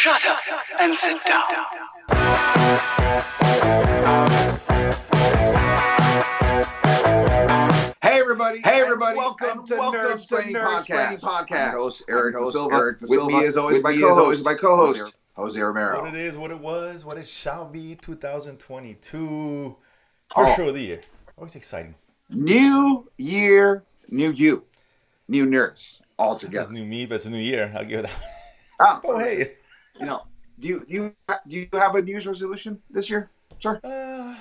Shut up and sit down. Hey everybody! Welcome to Nerdsplaining Podcast. I'm your host Eric De Silva. De With Silva. me as always, With my me as always, co-host, my co-host, Jose Romero. What it is, what it was, what it shall be, 2022. First show of the year. Always exciting. New year, new you, new nerds all That's together. new me, but it's a new year. I'll give it that. Oh, Hey. You know, do you have a New Year's resolution this year, sir? Nah.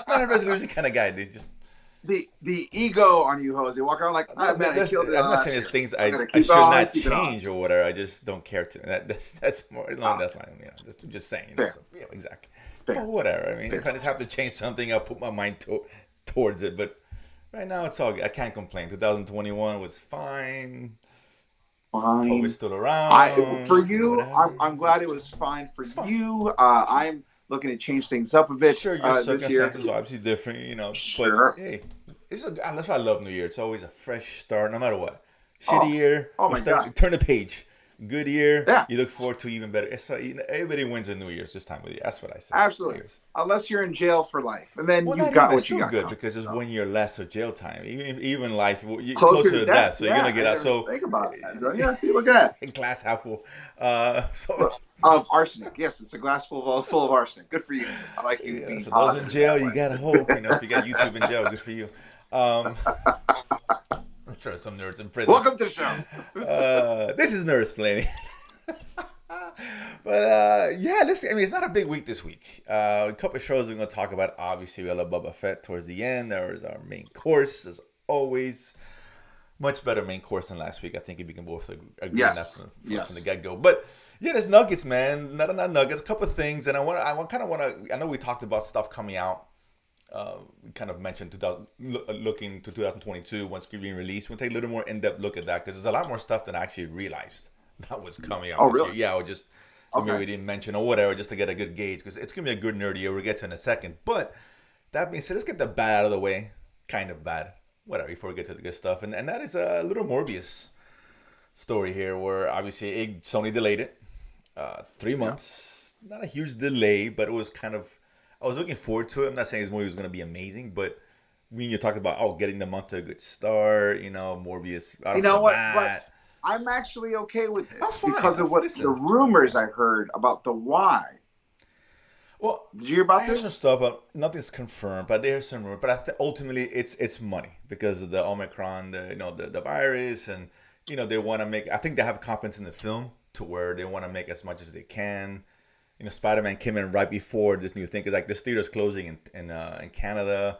Not a resolution kind of guy, dude. Just The ego on you, Jose. Walk around like, I killed it. I'm not saying there's things I should not change or whatever. I just don't care to. That's more. No, that's not. Just saying. Fair. So, yeah, exactly. Fair. But whatever. I mean, Fair. if I just have to change something, I'll put my mind towards it. But right now, it's all good. I can't complain. 2021 was fine. COVID stood around. For you, I'm glad it was fine for you. I'm looking to change things up a bit. Sure, your this year. circumstances are obviously different, you know. Sure. But hey, that's why I love New Year. It's always a fresh start, no matter what. Shitty year. Oh my God. Turn the page. Good year. Yeah. You look forward to even better. Everybody wins a New Year's this time of the year. That's what I say. Absolutely. Anyways. Unless you're in jail for life, and then Well, you not got even, what you still got. good because there's 1 year less of jail time. Even life, you're Closer to death, so you're gonna get out. So think about that. Yeah, see, look at that. glass half full. So Of arsenic. Yes, it's a glass full of arsenic. Good for you. I like you. yeah, being so those positive in jail, that you way. gotta hope. You know, if you got YouTube in jail, good for you. I'm sure some nerds in prison. Welcome to the show. This is Nerdsplaining. But yeah, listen, I mean, it's not a big week this week. A couple of shows we're going to talk about. Obviously, we love Boba Fett towards the end. There is our main course, as always. Much better main course than last week. I think if we can both agree on Yes. that from the get-go. But yeah, there's nuggets, man. Not nuggets. A couple of things, and I know we talked about stuff coming out. We kind of mentioned looking to 2022 once it's being released. We'll take a little more in-depth look at that because there's a lot more stuff than I actually realized that was coming out this really? year. Yeah, or just maybe we didn't mention or whatever, just to get a good gauge because it's gonna be a good nerdy year. We'll get to in a second. But that being said, let's get the bad out of the way. Kind of bad, whatever. Before we get to the good stuff, and that is a little Morbius story here, where obviously Sony delayed it 3 months. Not a huge delay, but it was kind of. I was looking forward to it. I'm not saying this movie was going to be amazing, but when you talked about getting the month to a good start, you know, Morbius. You know what? But I'm actually okay with this because of what the rumors I heard about the why. Well, did you hear about I heard this? some stuff, but nothing's confirmed. But there's some rumors. But ultimately, it's money because of the Omicron, the virus, and they want to make. I think they have confidence in the film to where they want to make as much as they can. Spider-Man came in right before this new thing because like this theater's closing in Canada,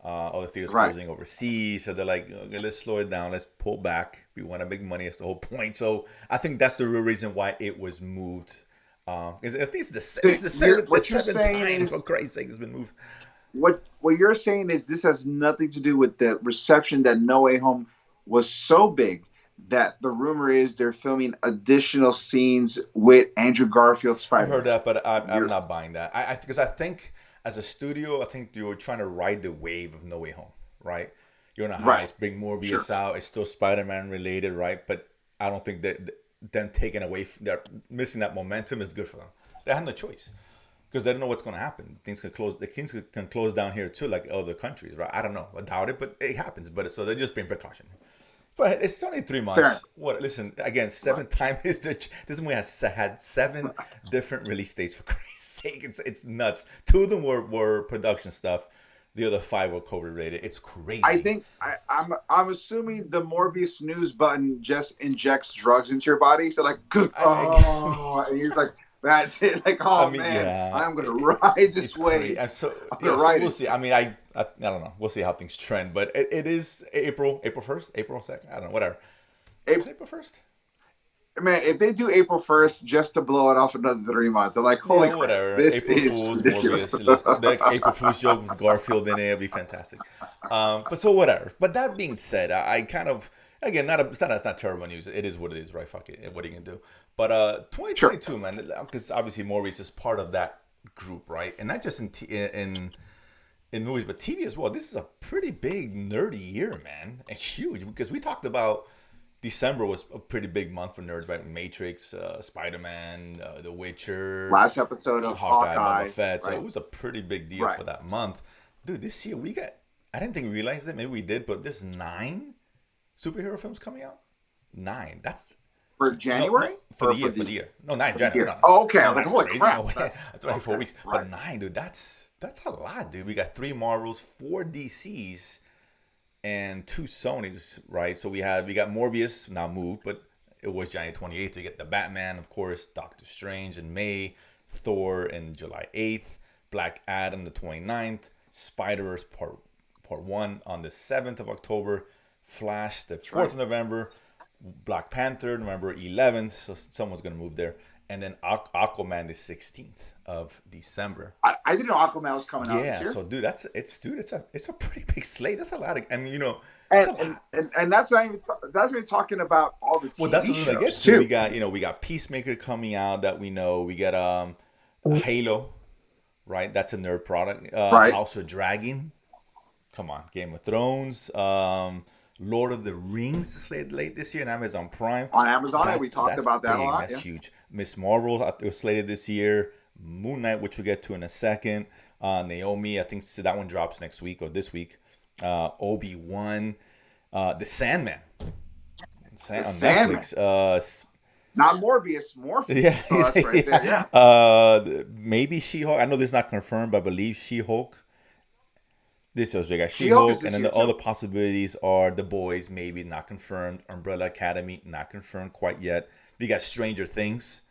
all the theaters closing overseas. So they're like, okay, let's slow it down, let's pull back. We want to make money. That's the whole point. So I think that's the real reason why it was moved. I think it's the seventh time. For Christ's sake, it's been moved. What you're saying is this has nothing to do with the reception that No Way Home was so big that the rumor is they're filming additional scenes with Andrew Garfield Spider-Man. I heard that, but I'm not buying that. Because I think as a studio, I think you were trying to ride the wave of No Way Home, right? You're on a high, bring Morbius out. It's still Spider-Man related, right? But I don't think that them taking away, they're missing that momentum is good for them. They have no choice because they don't know what's going to happen. Things can close. The things can close down here too, like other countries, right? I don't know. I doubt it, but it happens. But so they're just being precaution. But it's only 3 months. What? Listen, again, seventh time is this movie has had 7 different release dates. For Christ's sake, it's nuts. 2 of them were production stuff. The other 5 were COVID related. It's crazy. I think I'm assuming the Morbius snooze button just injects drugs into your body. So like, good. And you're like. That's it. Like, I'm gonna ride this way. So we'll see. I mean, I don't know. We'll see how things trend. But it is April 1st, April 2nd. I don't know. Whatever. April 1st. Man, if they do April 1st just to blow it off another 3 months, I'm like, holy crap, whatever. This April is Fool's, ridiculous. Morbius. April Fool's joke with Garfield in it. It'll be fantastic. But so whatever. But that being said, I kind of. Again, it's not terrible news. It is what it is, right? Fuck it. What are you gonna do? But 2022, man, because obviously Morbius is part of that group, right? And not just in movies, but TV as well. This is a pretty big nerdy year, man, and huge because we talked about December was a pretty big month for nerds, right? Matrix, Spider-Man, The Witcher, Last episode of Hawkeye, Boba Hawkeye, Fett. So right? it was a pretty big deal Right. for that month. Dude, this year we got, I didn't think we realized it. Maybe we did, but there's 9 superhero films coming out. 9. That's For no, January? no, for Or the year, for the year. No, 9 for the January. year? No, Oh, okay. I was no, like, holy crazy. crap. No way. That's only 4 Okay, weeks. right. But 9, dude, that's a lot, dude. We got 3 Marvels, 4 DCs, and 2 Sonys, right? So we got Morbius now moved, but it was January 28th. We get the Batman, of course, Doctor Strange in May, Thor in July 8th, Black Adam the 29th, Spider-Verse part 1 on the 7th of October, Flash the 4th of November, Black Panther November 11th, so someone's going to move there, and then Aquaman the 16th of December. I didn't know Aquaman was coming out this Yeah, year. so dude, it's a pretty big slate. That's a lot of, I mean, And, that's a lot. and that's not even talking about all the TV Well, that's what we're shows gonna get to. too. We got Peacemaker coming out that we know. We got Halo, right? That's a nerd product. Right. House of Dragon. Come on, Game of Thrones. Lord of the Rings is slated late this year on Amazon Prime. On Amazon, we talked that's about that big. a lot. That's Yeah. huge. Miss Marvel was slated this year. Moon Knight, which we'll get to in a second. Naomi, I think that one drops next week or this week. Obi-Wan. The Sandman. On Sandman. Netflix. Not Morbius, Morpheus. Yeah, So that's right there. Yeah. Maybe She-Hulk. I know this is not confirmed, but I believe She-Hulk. This was we got She-Hulk is She-Hulk, this and year, then the other too. possibilities are The Boys, maybe not confirmed. Umbrella Academy, not confirmed quite yet. We got Stranger Things.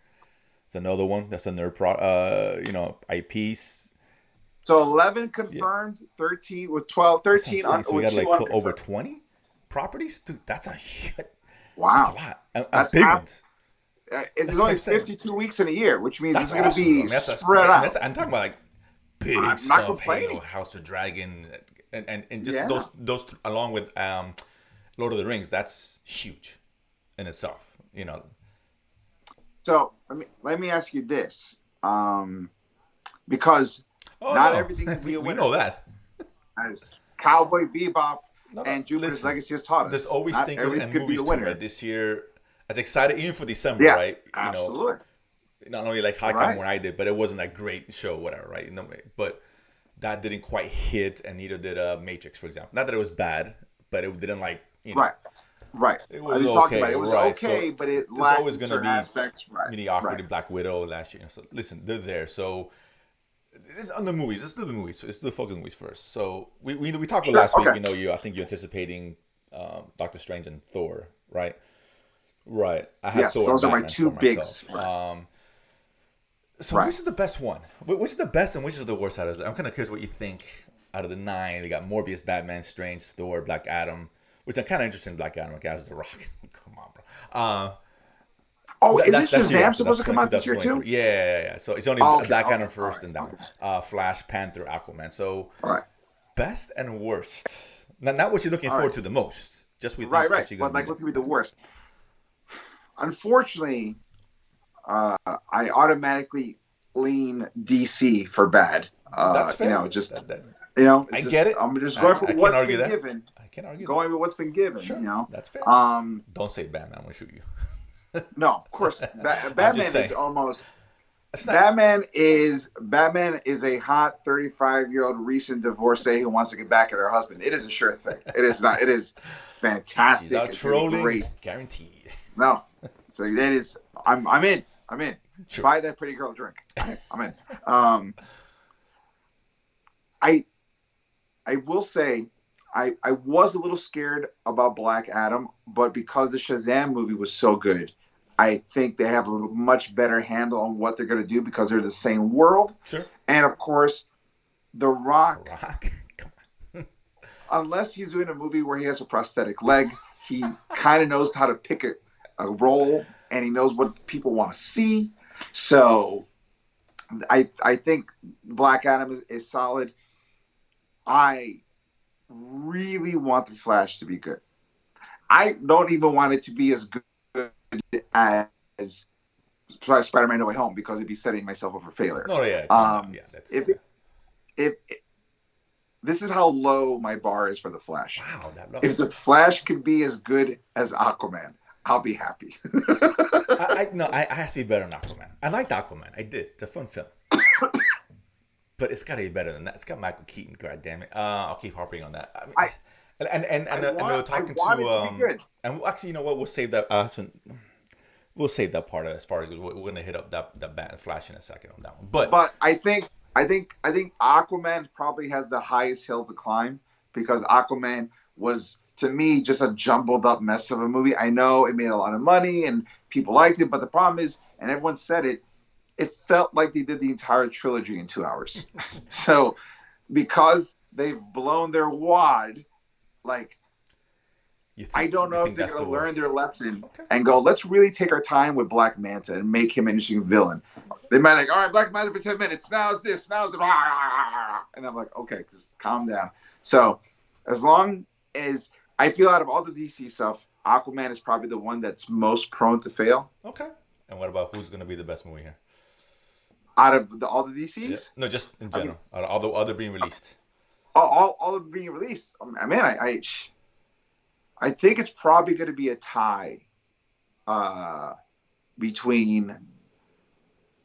It's another one. That's a nerd IPs. So 11 confirmed, 13 with 12, 13 on, So we with got like 2 unconfirmed. over 20 properties. Dude, that's a Wow. lot. And That's big half- ones. It's That's only what I'm saying. 52 weeks in a year, which means That's it's going to awesome. be I mean, that's spread great. out. I'm talking about like big I'm not stuff. complaining. Halo, House of Dragon, and just Yeah. those along with Lord of the Rings. That's huge in itself. So let me ask you this, because not everything can be a we winner. know that. As Cowboy Bebop No, and Jupiter's listen, Legacy has taught us, There's always not things everything and could be movies a too, winner. right? This year, as excited even for December, Yeah, right? absolutely. Not only like High Right. Time when I did, but it wasn't a great show, whatever, right? But that didn't quite hit, and neither did Matrix, for example. Not that it was bad, but it didn't Right. It I was was talking okay, about it was right. okay, So but it there's lacked always in gonna certain be aspects. Right. mediocrity. Right. Black Widow last year. So listen, they're there. So it's on the movies. Let's do the movies. So let's do the focus movies first. So we talked about last okay. week. I think you're anticipating Doctor Strange and Thor, right? Right. I have Yes, Thor those and are my Batman two for bigs. myself. Right. So Right. which is the best one? Which is the best and which is the worst out of this? I'm kind of curious what you think out of the 9. We got Morbius, Batman, Strange, Thor, Black Adam, which I'm kind of interested in Black Adam. Like, as The Rock. Come on, bro. Is that's Shazam supposed to come out this year 2023. too? Yeah. So it's only Black Adam first and that one. Flash, Panther, Aquaman. So All right. best and worst. Not what you're looking forward to the most. Just what you Right. think actually But gonna be what's gonna be the worst? Unfortunately, I automatically lean DC for bad. That's fair. I I get it. I'm just going for I can't what's argue been that. given. I can't argue Going with what's been given. Sure. That's fair. Um, Don't say Batman. I'm gonna shoot you. no, of course, Batman is saying. almost. That's not, Batman is a hot 35-year-old recent divorcee who wants to get back at her husband. It is a sure thing. It is not. It is fantastic. Without It's trolling, great. guaranteed. No, so that is. I'm in. I'm in. Sure. Buy that pretty girl a drink. I'm in. I will say, I was a little scared about Black Adam, but because the Shazam movie was so good, I think they have a much better handle on what they're going to do because they're the same world. Sure. And of course, The Rock, Come on. unless he's doing a movie where he has a prosthetic leg, he kind of knows how to pick a role and he knows what people want to see. So I think Black Adam is solid. I really want The Flash to be good. I don't even want it to be as good as Spider-Man No Way Home because it'd be setting myself up for failure. No, yeah. That's If this is how low my bar is for The Flash. wow, that low. If The Flash could be as good as Aquaman, I'll be happy. No, I has to be better than Aquaman. I liked Aquaman. I did. It's a fun film. But it's got to be better than that. It's got Michael Keaton. God damn it. I'll keep harping on that. I mean, and we were talking to be good. and actually, you know what? We'll save that. We'll save that part as far as we're gonna hit up that Bat and Flash in a second on that one. But I think Aquaman probably has the highest hill to climb because Aquaman was, to me, just a jumbled up mess of a movie. I know it made a lot of money and people liked it, but the problem is, and everyone said it, it felt like they did the entire trilogy in 2 hours. So because they've blown their wad, like, I don't know if they're going to learn their lesson and go, let's really take our time with Black Manta and make him an interesting villain. They might like, all right, Black Manta for 10 minutes. Now it's this. Now it's that. And I'm like, okay, just calm down. So as long as I feel out of all the DC stuff, Aquaman is probably the one that's most prone to fail. Okay. And what about who's going to be the best movie here? Out of all the DCs? Yeah. No, just in general. Out of all the other being released. All of being released. I mean, I think it's probably going to be a tie between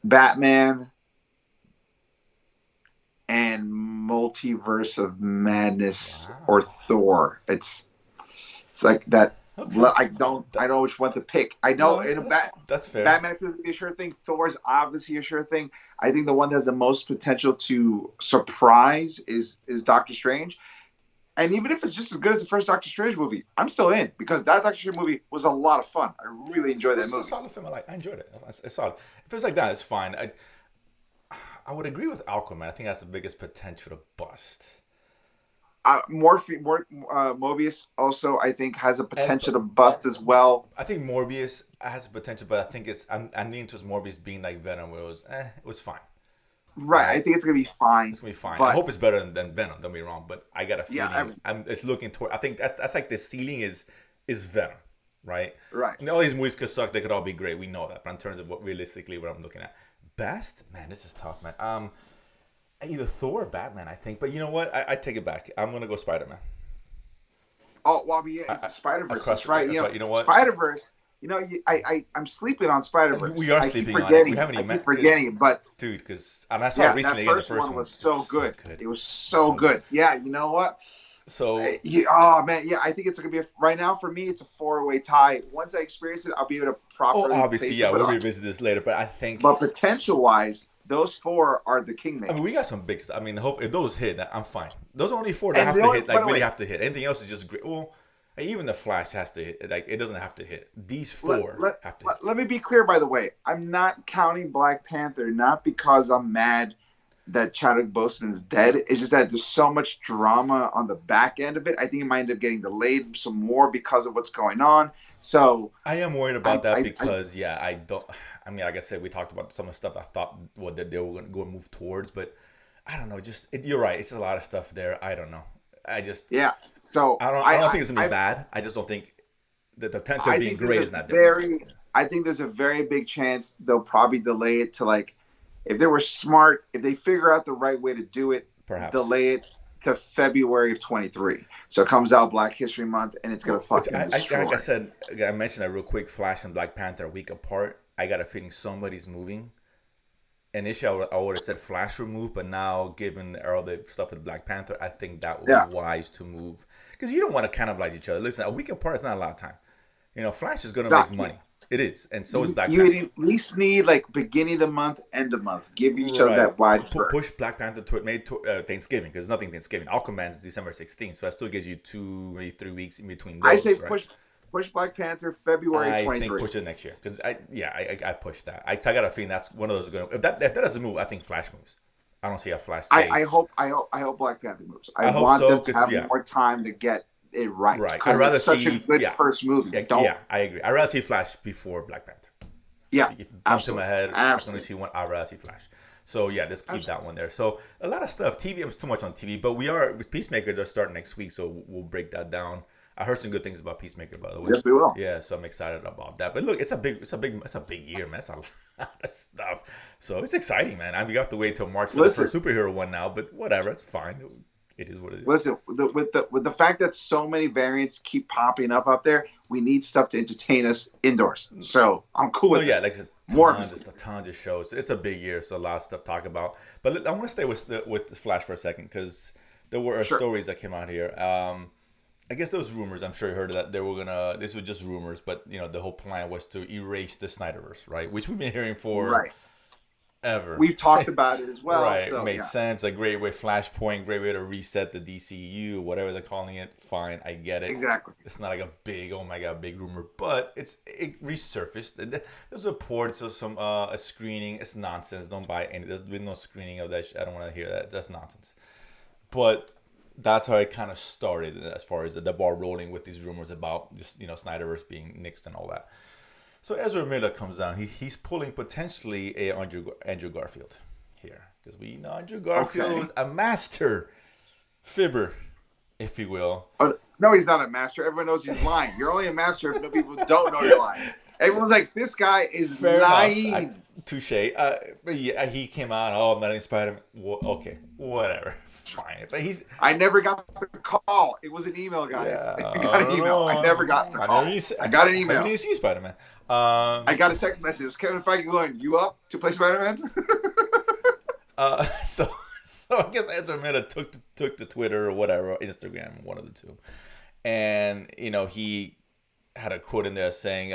Batman and Multiverse of Madness or Thor. It's like that. Okay. I don't know which one to pick. I know that's fair. Batman could be a sure thing. Thor's obviously a sure thing. I think the one that has the most potential to surprise is Doctor Strange. And even if it's just as good as the first Doctor Strange movie, I'm still in because that Doctor Strange movie was a lot of fun. I really enjoyed that movie. It's a solid film. I enjoyed it. It's solid. If it's like that, it's fine. I would agree with Aquaman. I think that's the biggest potential to bust. Morbius also, I think, has a potential to bust as well. I think Morbius has potential, but I think I'm leaning towards Morbius being like Venom, where it was fine. Right, I think it's gonna be fine. It's gonna be fine. I hope it's better than Venom. Don't be wrong, but I got a feeling it's looking toward. I think that's like the ceiling is Venom, right? Right. And all these movies could suck. They could all be great. We know that. But in terms of what I'm looking at, best, man, this is tough, man. Either Thor or Batman, I think. But you know what? I take it back. I'm gonna go Spider-Man. Oh well, Spider-Verse, right? You know what? Spider-Verse. You know, I'm sleeping on Spider-Verse. We are sleeping on it. We haven't even forgetting it, but dude, because I saw it recently. That first one was so good. It was so good. Yeah, you know what? So, I think it's gonna be right now for me. It's a 4-way tie. Once I experience it, I'll be able to properly. Oh, obviously, we'll revisit this later. But I think, potential-wise, those 4 are the kingmakers. I mean, we got some big stuff. I mean, if those hit, I'm fine. Those are only 4 that have to hit. Like really have to hit. Anything else is just great. Well. Even the Flash has to hit. Like it doesn't have to hit. These 4 have to hit. Let me be clear, by the way. I'm not counting Black Panther, not because I'm mad that Chadwick Boseman's dead. It's just that there's so much drama on the back end of it. I think it might end up getting delayed some more because of what's going on. So I am worried about that because I don't. I mean, like I said, we talked about some of the stuff I thought that they were going to go and move towards, but I don't know. You're right. It's a lot of stuff there. I don't know. So I don't think it's gonna be bad. I just don't think the potential of being great is not there. I think there's a very big chance they'll probably delay it to if they were smart, if they figure out the right way to do it, perhaps delay it to February of 2023. So it comes out Black History Month and it's gonna fucking destroy. Like I said, I mentioned that real quick. Flash and Black Panther a week apart. I got a feeling somebody's moving. Initially, I would have said Flash remove, but now, given all the stuff with Black Panther, I think that would be wise to move. Because you don't want to cannibalize each other. Listen, a week apart is not a lot of time. You know, Flash is going to make money. It is. And so is Black Panther. You at least need, beginning of the month, end of month. Give each other that wide berth. Push Black Panther to Thanksgiving, because there's nothing Thanksgiving. Aquaman's December 16th, so that still gives you 2, maybe 3 weeks in between those. I say push Black Panther February 23. I think push it next year because I push that. I got a feeling that's one of those going. If that doesn't move, I think Flash moves. I don't see how Flash stays. I hope Black Panther moves. I want them to have more time to get it right. Right. I'd rather it's such a good first movie. I agree. I'd rather see Flash before Black Panther. Yeah, if it comes to my head, absolutely. I'd rather see Flash. So let's keep that one there. So a lot of stuff. TV, I'm too much on TV, but we are with Peacemaker. They're starting next week, so we'll break that down. I heard some good things about Peacemaker, by the way. Yes, we will. Yeah, so I'm excited about that. But look, it's a big year, man. That's a lot of stuff. So it's exciting, man. We have to wait till March for the first superhero one now, but whatever, it's fine. It is what it is. Listen, with the fact that so many variants keep popping up there, We need stuff to entertain us indoors. So I'm cool with yeah, this. like More a ton of shows. It's a big year, so a lot of stuff to talk about. But I want to stay with the Flash for a second because there were Sure. stories that came out here. I guess those rumors. I'm sure you heard that they were gonna. This was just rumors, but the whole plan was to erase the Snyderverse, right? Which we've been hearing for Right. ever. We've talked about it as well. Right, So made yeah, sense. A great way, Flashpoint, great way to reset the DCU, whatever they're calling it. Fine, I get it. exactly. It's not like a big, oh my god, big rumor, but it resurfaced. There's reports of some a screening. It's nonsense. Don't buy any. There's been no screening of that. I don't want to hear that. That's nonsense. But that's how it kind of started as far as the ball rolling with these rumors about just Snyderverse being nixed and all that. So Ezra Miller comes down. He's pulling potentially a Andrew Garfield here because we know Andrew Garfield, a master fibber, if you will. No, he's not a master. Everyone knows he's lying. You're only a master if no people don't know you're lying. Everyone's like, this guy is Fair naive. Touche. But yeah, he came out. Oh, I'm not in Spider-Man. Okay, whatever. Fine. But I never got the call. It was an email, guys. Yeah, I got an email. I never got the call. I got an email. I didn't see Spider-Man. I got a text message. It was Kevin Feige going, "You up to play Spider-Man?" So I guess Ezra Miller took to Twitter or whatever, Instagram, one of the two, and he had a quote in there saying,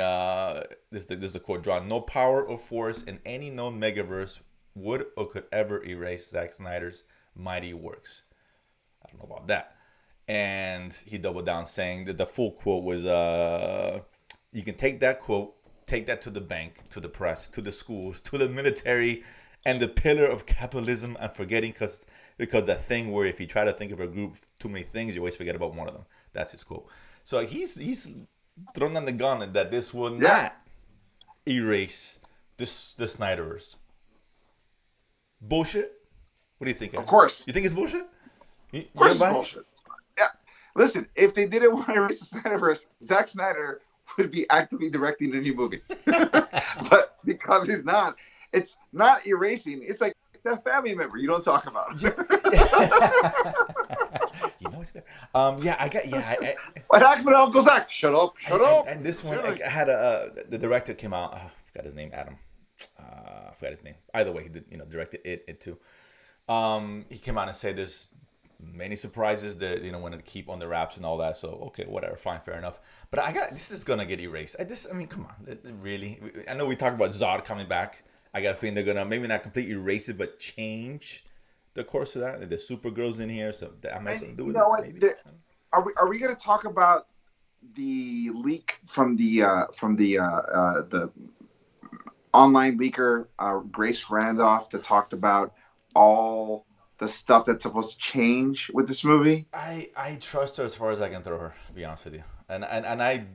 "This is a quote drawn: No power or force in any known megaverse would or could ever erase Zack Snyder's mighty works." I don't know about that. And he doubled down saying that the full quote was, "You can take that quote, take that to the bank, to the press, to the schools, to the military, and the pillar of capitalism. I'm forgetting because that thing where if you try to think of a group too many things, you always forget about one of them." That's his quote. So he's thrown on the gun that this will not erase the Snyderverse. Bullshit. What do you think? Of course. You think it's bullshit? Of course it's bullshit. Yeah. Listen, if they didn't want to erase the Snyderverse, Zack Snyder would be actively directing a new movie. But because he's not, it's not erasing. It's like that family member you don't talk about. It's there. What happened to Uncle Zach? Shut up. And this one, I had the director came out. I forgot his name, Adam. I forgot his name. Either way, he did, directed it too. He came out and said there's many surprises that wanted to keep on the wraps and all that. So okay, whatever, fine, fair enough. But this is gonna get erased. I mean, come on, really. I know we talked about Zod coming back. I got a feeling they're gonna maybe not completely erase it, but change the course of that. The Supergirl's in here, so that might something to do with it. Maybe. Are we gonna talk about the leak from the online leaker Grace Randolph that talked about all the stuff that's supposed to change with this movie? I trust her as far as I can throw her, to be honest with you. And I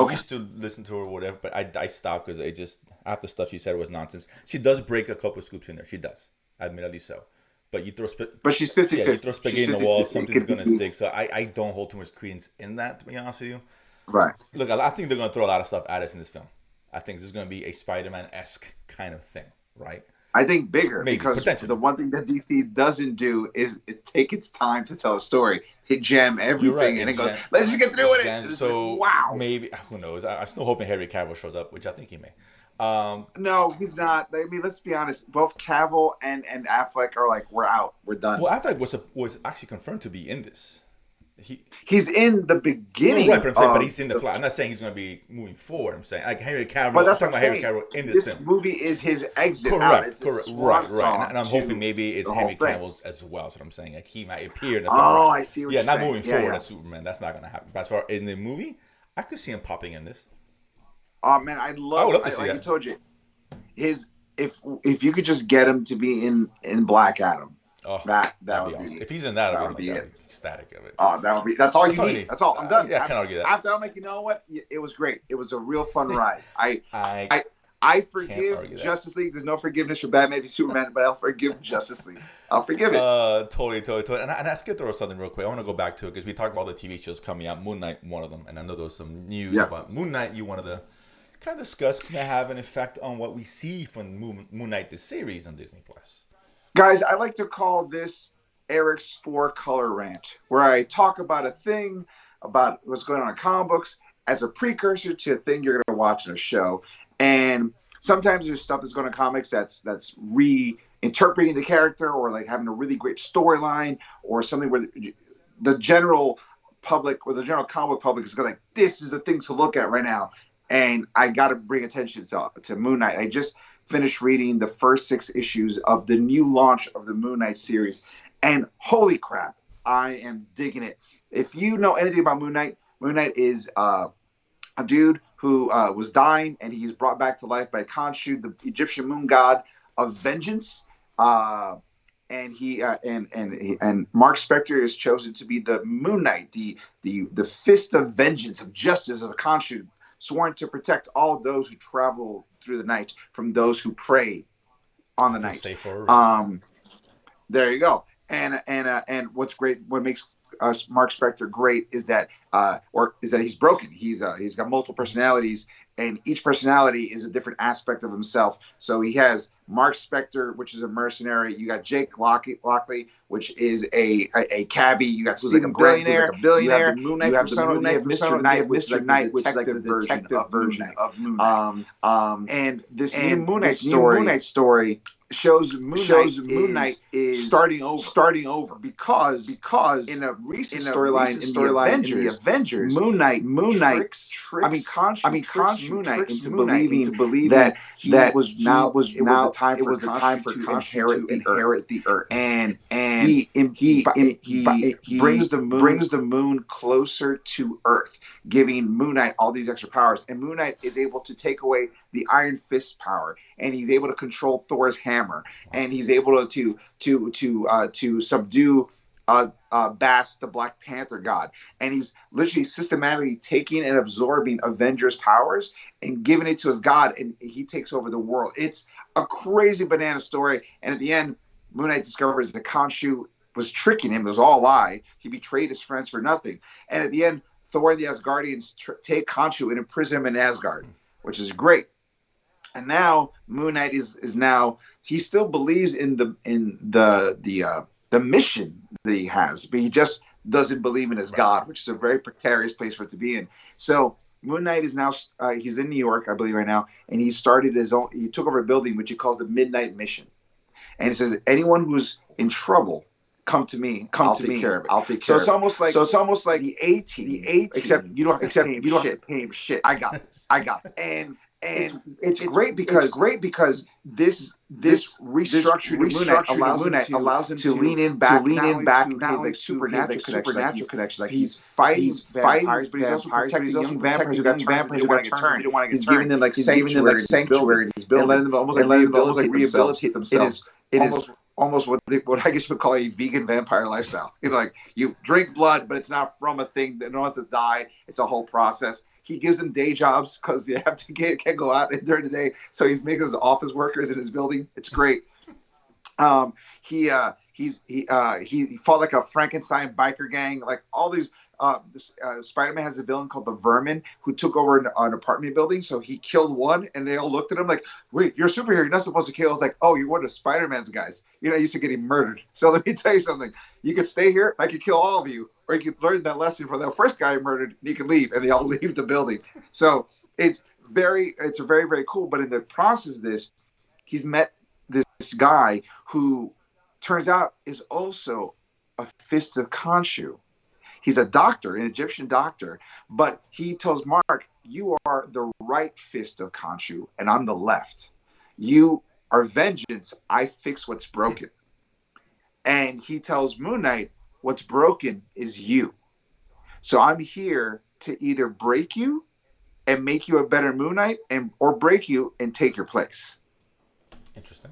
used to listen to her or whatever, but I stopped because it just, half the stuff she said was nonsense. She does break a couple of scoops in there. She does, admittedly so. But you throw but she's 50-50. Yeah, you throw spaghetti in the wall, something's going to stick. So I don't hold too much credence in that, to be honest with you. Right. Look, I think they're going to throw a lot of stuff at us in this film. I think this is going to be a Spider-Man-esque kind of thing, right? I think bigger, maybe, because the one thing that DC doesn't do is take its time to tell a story. Hit jam everything and it goes, let's just get through with it. So wow. Maybe, who knows? I'm still hoping Henry Cavill shows up, which I think he may. No, he's not. I mean, let's be honest. Both Cavill and Affleck are like, we're out. We're done. Well, Affleck was actually confirmed to be in this. He's in the beginning. Right, but I'm saying, but he's in the fly. I'm not saying he's going to be moving forward. I'm saying like Henry Cavill. But that's I'm talking about Henry Cavill in this film. This movie is his exit. Correct. Right. And I'm hoping maybe it's Henry Cavill's as well. That's what I'm saying. Like he might appear in the film. Oh, I see what you're saying. Not moving forward as Superman. That's not going to happen. But as far in the movie, I could see him popping in this. Oh man, I would love to see that. Like I told you, if you could just get him to be in Black Adam. Oh, that would be awesome. If he's in that, I'd be ecstatic of it. Oh, that's all you need. That's all. I'm done. Yeah, I can't argue that. After I'm like, you know what? It was great. It was a real fun ride. I forgive Justice League. There's no forgiveness for Batman v Superman, but I'll forgive Justice League. I'll forgive it. Totally. And I skipped over something real quick. I want to go back to it because we talked about the TV shows coming out. Moon Knight, one of them, and I know there was some news about Moon Knight. You wanted to kind of discuss can it have an effect on what we see from Moon Knight, the series on Disney Plus? Guys, I like to call this Eric's 4-color rant, where I talk about a thing, about what's going on in comic books, as a precursor to a thing you're going to watch in a show. And sometimes there's stuff that's going to comics that's reinterpreting the character, or like having a really great storyline, or something where the general public or the general comic public is going like, this is the thing to look at right now. And I got to bring attention to Moon Knight. I just finished reading the first 6 issues of the new launch of the Moon Knight series, and holy crap, I am digging it. If you know anything about Moon Knight is a dude who was dying, and he's brought back to life by Khonshu, the Egyptian moon god of vengeance. And Mark Spector is chosen to be the Moon Knight, the fist of vengeance, of justice, of Khonshu, sworn to protect all those who travel through the night from those who prey on the night. There you go. And what's great, what makes Mark Spector great is that he's broken. He's got multiple personalities, and each personality is a different aspect of himself. So he has Mark Spector, which is a mercenary. You got Jake Lockley, which is a cabbie. You got Stephen Grant, who's like a billionaire. You have the Moon Knight, Mr. Knight, which is like the detective version of Moon Knight. And this new Moon Knight story shows Moon Knight is starting over because in a recent storyline in the Avengers, Moon Knight tricks Moon Knight into believing that it was the time for Khonshu to inherit the Earth, and he brings the moon closer to Earth, giving Moon Knight all these extra powers, and Moon Knight is able to take away the Iron Fist power, and he's able to control Thor's hammer, and he's able to subdue Bast, the Black Panther god, and he's literally systematically taking and absorbing Avengers' powers and giving it to his god, and he takes over the world. It's a crazy banana story, and at the end, Moon Knight discovers that Khonshu was tricking him. It was all a lie. He betrayed his friends for nothing, and at the end, Thor and the Asgardians take Khonshu and imprison him in Asgard, which is great. And now Moon Knight is now, he still believes in the mission that he has, but he just doesn't believe in his God, which is a very precarious place for it to be in. So Moon Knight is now he's in New York, I believe, right now, and he took over a building which he calls the Midnight Mission, and he says, anyone who's in trouble, come to me. I'll take care of it. I'll take care of it. So it's almost like the A-Team, except you don't have to pay him shit. I got this. And it's great because this restructured Moon Knight allows him to lean in back, not like supernatural connection. Like he's fighting vampires, but he's also protecting young vampires who got turned. He's giving them like sanctuary in his building, and letting them almost rehabilitate themselves. It is almost what I guess you would call a vegan vampire lifestyle. You know, like you drink blood, but it's not from a thing that no one has to die. It's a whole process. He gives them day jobs because they have to can't go out during the day. So he's making those office workers in his building. It's great. He fought like a Frankenstein biker gang, like all these. Spider-Man has a villain called the Vermin who took over an apartment building. So he killed one, and they all looked at him like, "Wait, you're a superhero. You're not supposed to kill." It's like, "Oh, you're one of Spider-Man's guys. You're not used to getting murdered." So let me tell you something. You could stay here. I could kill all of you, or you could learn that lesson from the first guy murdered. And you can leave, and they all leave the building. So it's very, very cool. But in the process of this, he's met this guy who turns out is also a fist of Khonshu. He's a doctor, an Egyptian doctor, but he tells Mark, you are the right fist of Khonshu, and I'm the left. You are vengeance. I fix what's broken. And he tells Moon Knight, what's broken is you. So I'm here to either break you and make you a better Moon Knight, or break you and take your place. Interesting.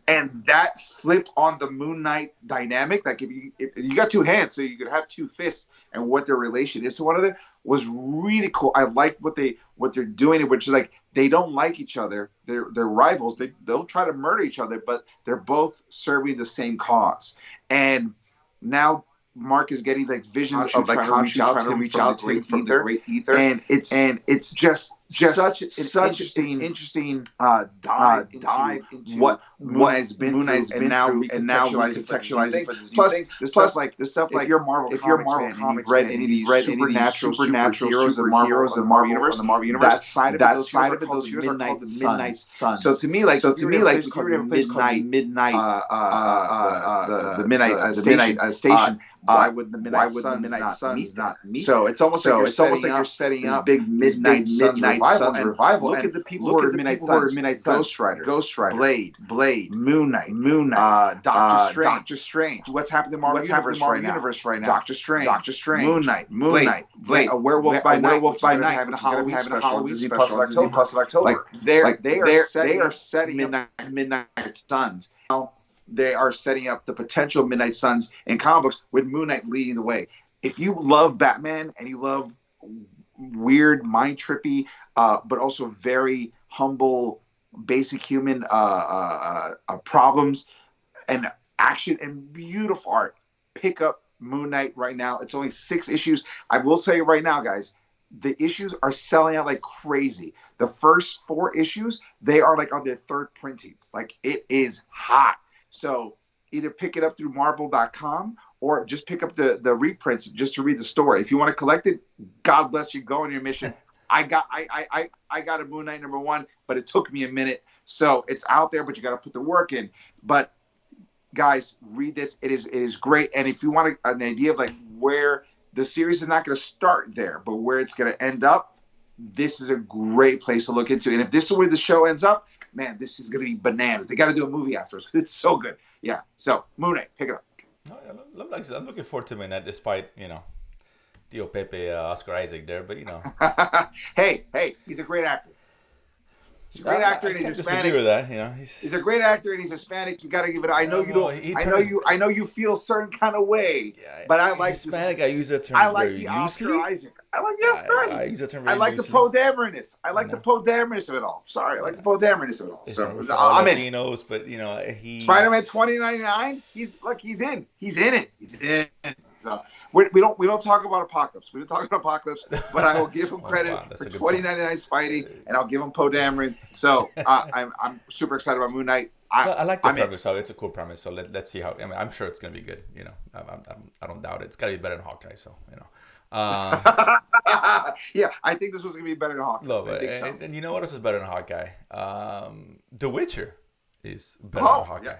And that flip on the Moon Knight dynamic, like if you got two hands, so you could have two fists, and what their relation is to one another, was really cool. I like what they're doing, which is like they don't like each other. They're rivals. They'll try to murder each other, but they're both serving the same cause. And now Mark is getting like visions of like Khonshu trying to reach out to him from the great ether, and it's just just such an interesting dive into what Moon Knight's been through, and now recontextualizing for this new thing. Plus, like the stuff like if you're a Marvel Comics fan and you've read any of these supernatural superheroes of the Marvel universe, that side of those heroes are called the Midnight Suns. So to me, like if you ever place called Midnight, the Midnight Station. Why would the Midnight Suns not meet? So it's almost like you're setting up this big Midnight Suns revival. Look at the people who are Midnight Suns: Ghost Rider, Blade, Moon Knight, Doctor Strange. What's happening in the Marvel universe right now? Doctor Strange, Moon Knight, Blade, a Werewolf by Night, having a Halloween special, Disney Plus of October. Like they are setting Midnight Suns. They are setting up the potential Midnight Suns in comic books with Moon Knight leading the way. If you love Batman and you love weird, mind trippy, but also very humble, basic human problems and action and beautiful art, pick up Moon Knight right now. It's only 6 issues. I will tell you right now, guys, the issues are selling out like crazy. The first 4 issues, they are like on their 3rd printings. Like it is hot. So either pick it up through Marvel.com or just pick up the reprints just to read the story. If you want to collect it, God bless you. Go on your mission. I got a Moon Knight #1, but it took me a minute. So it's out there, but you got to put the work in. But guys, read this. It is great. And if you want an idea of like where the series is not going to start there, but where it's going to end up, this is a great place to look into. And if this is where the show ends up, man, this is going to be bananas. They got to do a movie afterwards. It's so good. Yeah. So, Moon Knight, pick it up. I'm looking forward to that, despite, Tio Pepe, Oscar Isaac there, but, Hey, he's a great actor. He's a great actor and he's Hispanic. With that, he's a great actor and he's Hispanic. You got to give it. I know you don't. I know you feel a certain kind of way. Yeah, but I like Hispanic. I use that term. I like the Oscar Isaac. I like the Oscar Isaac. I use that term. I like the Poe Dameronness. I like the Poe Dameronness of it all. Sorry, I like the Poe Dameronness of it all. So I'm in. Latinos, but he. Spider-Man 2099. He's in. He's in it. He's in. So, we don't talk about Apocalypse. We don't talk about Apocalypse, but I will give him credit for 2099 Spidey, and I'll give him Poe Dameron. So I'm super excited about Moon Knight. I like the premise. So it's a cool premise. So let's see how. I mean, I'm sure it's gonna be good. I don't doubt it. It's gotta be better than Hawkeye. So yeah, I think this was gonna be better than Hawkeye. Love it. And you know what else is better than Hawkeye? The Witcher is better than Hawkeye.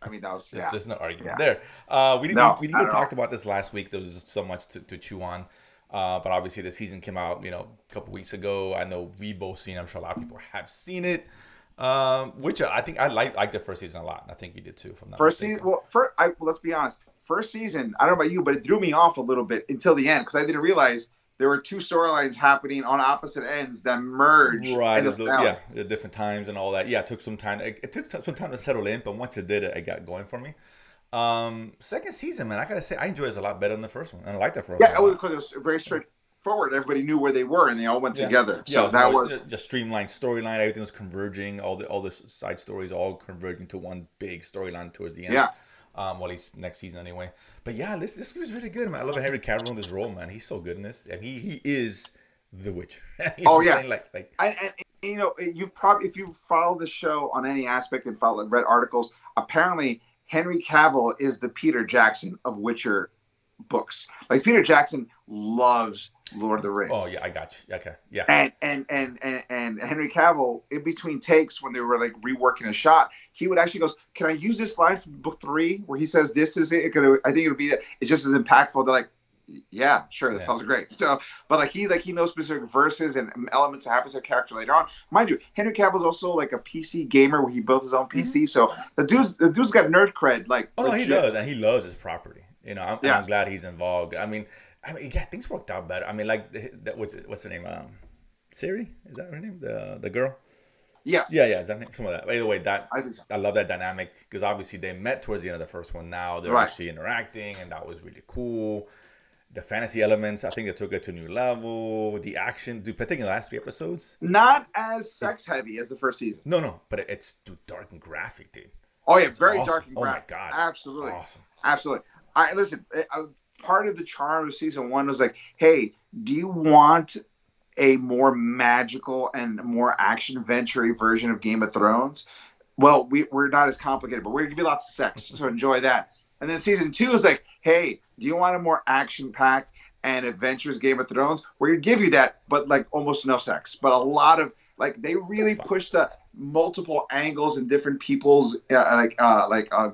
I mean, that was there's no argument there. We didn't talk about this last week. There was just so much to chew on. But obviously the season came out, a couple weeks ago. I know we both seen it. I'm sure a lot of people have seen it. Which I think I liked the first season a lot. I think you did too. If I'm not mistaken. Let's be honest. First season, I don't know about you, but it threw me off a little bit until the end because I didn't realize there were 2 storylines happening on opposite ends that merged. Right. The different times and all that. Yeah, it took some time. It took some time to settle in, but once it did, it got going for me. Second season, man, I gotta say, I enjoyed it a lot better than the first one. And I liked the first one. Yeah, because it was very straightforward. Everybody knew where they were, and they all went together. So that was just streamlined storyline. Everything was converging. All the side stories all converging to one big storyline towards the end. Yeah. Well, at least next season anyway. But yeah, this was really good, man. I love Henry Cavill in this role, man. He's so good in this, and he is the Witcher. You've probably, if you follow the show on any aspect and read articles, apparently Henry Cavill is the Peter Jackson of Witcher books. Like Peter Jackson loves Lord of the Rings. Oh yeah, I got you. Okay, yeah. And Henry Cavill, in between takes when they were like reworking a shot, he would actually goes, "Can I use this line from book 3 where he says this to say?" I think it'll be that it's just as impactful. They're like, "Yeah, sure, that sounds great." So, but he knows specific verses and elements that happen to the character later on. Mind you, Henry Cavill's also like a PC gamer where he built his own PC. So the dude's got nerd cred. Like, no, he does, and he loves his property. I'm glad he's involved. I mean, yeah, things worked out better. I mean, like, what's her name? Siri? Is that her name? The girl? Yes. Yeah. Is that her name? Some of that. By the way, I think so. I love that dynamic because obviously they met towards the end of the first one. Now they're actually interacting, and that was really cool. The fantasy elements, I think they took it to a new level. The action, particularly in the last 3 episodes. Not as sex heavy as the first season. No, but it's dark and graphic, dude. Oh yeah, very awesome. Dark and graphic. Oh my god, absolutely, awesome, absolutely. Listen. Part of the charm of season 1 was like, hey, do you want a more magical and more action adventure version of Game of Thrones. Well, we're not as complicated, but we're gonna give you lots of sex, so enjoy that. And then season 2 is like, hey, do you want a more action packed and adventurous Game of Thrones? We're gonna give you that, but like almost no sex, but a lot of like they really push the multiple angles and different people's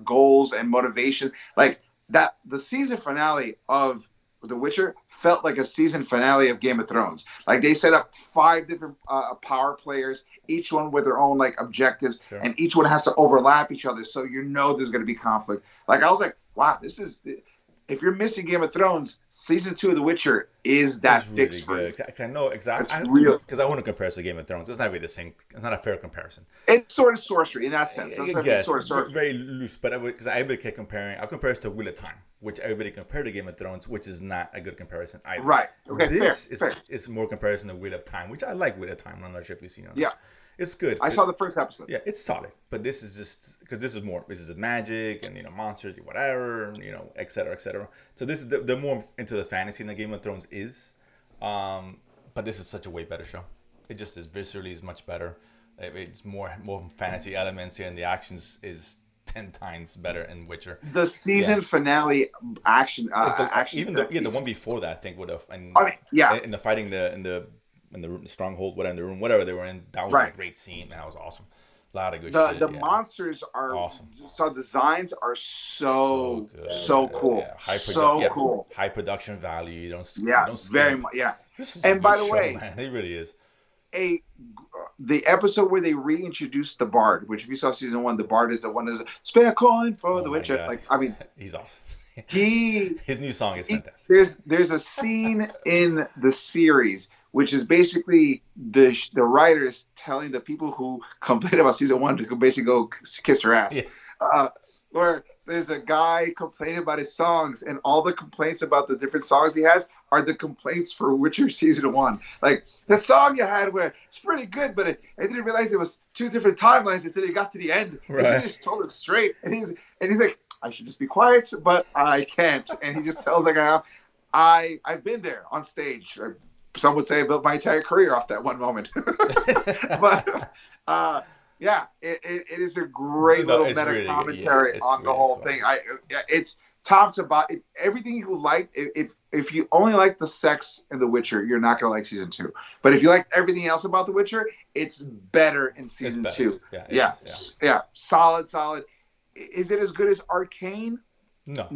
goals and motivation. Like that, the season finale of The Witcher felt like a season finale of Game of Thrones. Like they set up 5 different power players, each one with their own like objectives, Sure. and each one has to overlap each other. So you know there's going to be conflict. Like I was like, wow, this is. If you're missing Game of Thrones, season 2 of The Witcher is that fix for you. I know exactly. It's real. Because I want to compare it to Game of Thrones. It's not really the same. It's not a fair comparison. It's sort of sorcery in that sense. That's Yes, sort of sorcery. very loose. But because everybody kept comparing, I'll compare it to Wheel of Time, which everybody compared to Game of Thrones, which is not a good comparison either. Right. Okay. This fair. is more comparison to Wheel of Time, which I like Wheel of Time. I'm not sure if you've seen it. Yeah. It's good. I saw the first episode. Yeah, it's solid. But this is just because this is magic and monsters, whatever, et cetera, et cetera. So this is the more into the fantasy than Game of Thrones is. But this is such a way better show. It just is visually is much better. It's more fantasy elements here, and the actions is 10 times better in Witcher. The season finale action, even the one before that, I think would have. In the fighting in the stronghold, whatever, in the room, whatever they were in, that was a great scene. That was awesome. A lot of good shit. The monsters are awesome. So designs are so cool. Yeah. Cool. High production value. You don't very much. Yeah. And by the way, man, it really is. The episode where they reintroduced the Bard, which if you saw season 1, the Bard is the one that's spare a coin for the Witcher. God. He's awesome. His new song is fantastic. There's a scene in the series which is basically the writers telling the people who complain about season 1 to basically go kiss her ass. Yeah. Where there's a guy complaining about his songs, and all the complaints about the different songs he has are the complaints for Witcher season 1. Like the song you had where it's pretty good, but I didn't realize it was 2 different timelines until he got to the end. Right. He just told it straight, and he's like, I should just be quiet, but I can't. And he just tells like, I've been there on stage. Some would say I built my entire career off that one moment. But it is a great little meta commentary on the whole thing. It's top to bottom. Everything you like, if you only like the sex in The Witcher, you're not going to like season 2. But if you like everything else about The Witcher, it's better in season 2. Yeah. Solid. Is it as good as Arcane? No.